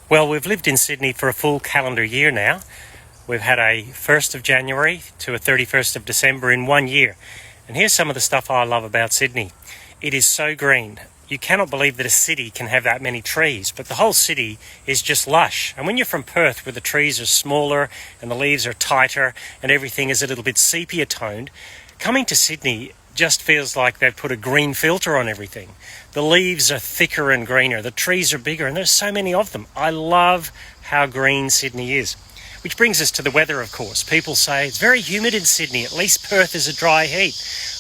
Well, we've lived in Sydney for a full calendar year now. We've had a 1st of January to a 31st of December in 1 year. And here's some of the stuff I love about Sydney. It is so green. You cannot believe that a city can have that many trees, but the whole city is just lush. And when you're from Perth, where the trees are smaller and the leaves are tighter and everything is a little bit sepia toned, coming to Sydney just feels like they've put a green filter on everything. The leaves are thicker and greener, the trees are bigger, and there's so many of them. I love how green Sydney is. Which brings us to the weather, of course. People say it's very humid in Sydney, at least Perth is a dry heat.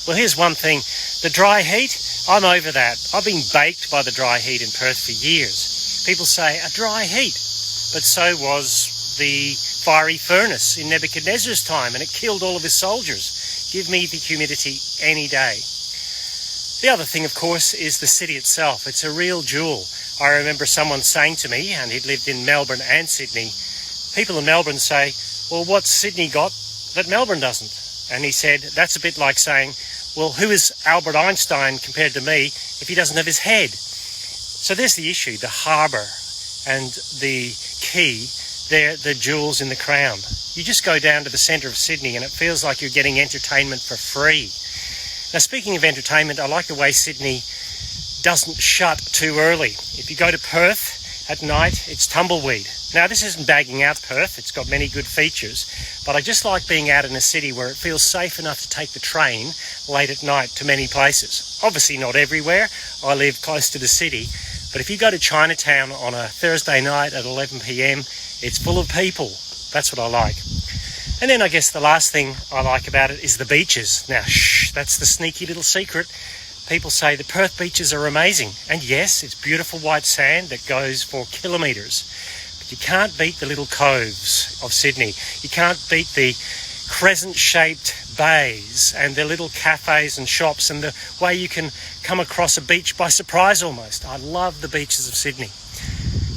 Well, here's one thing, the dry heat, I'm over that. I've been baked by the dry heat in Perth for years. People say a dry heat, but so was the fiery furnace in Nebuchadnezzar's time, and it killed all of his soldiers. Give me the humidity any day. The other thing, of course, is the city itself. It's a real jewel. I remember someone saying to me, and he'd lived in Melbourne and Sydney, people in Melbourne say, well, what's Sydney got that Melbourne doesn't? And he said, that's a bit like saying, well, who is Albert Einstein compared to me if he doesn't have his head? So there's the issue, the harbour and the quay, they're the jewels in the crown. You just go down to the centre of Sydney and it feels like you're getting entertainment for free. Now, speaking of entertainment, I like the way Sydney doesn't shut too early. If you go to Perth at night, it's tumbleweed. Now, this isn't bagging out Perth, it's got many good features, but I just like being out in a city where it feels safe enough to take the train late at night to many places. Obviously not everywhere, I live close to the city, but if you go to Chinatown on a Thursday night at 11 p.m, it's full of people. That's what I like. And then I guess the last thing I like about it is the beaches. Now, that's the sneaky little secret. People say the Perth beaches are amazing. And yes, it's beautiful white sand that goes for kilometres. But you can't beat the little coves of Sydney. You can't beat the crescent-shaped bays and the little cafes and shops and the way you can come across a beach by surprise almost. I love the beaches of Sydney.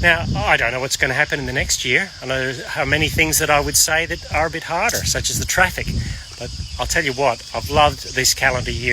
Now, I don't know what's going to happen in the next year. I know how many things that I would say that are a bit harder, such as the traffic. But I'll tell you what, I've loved this calendar year.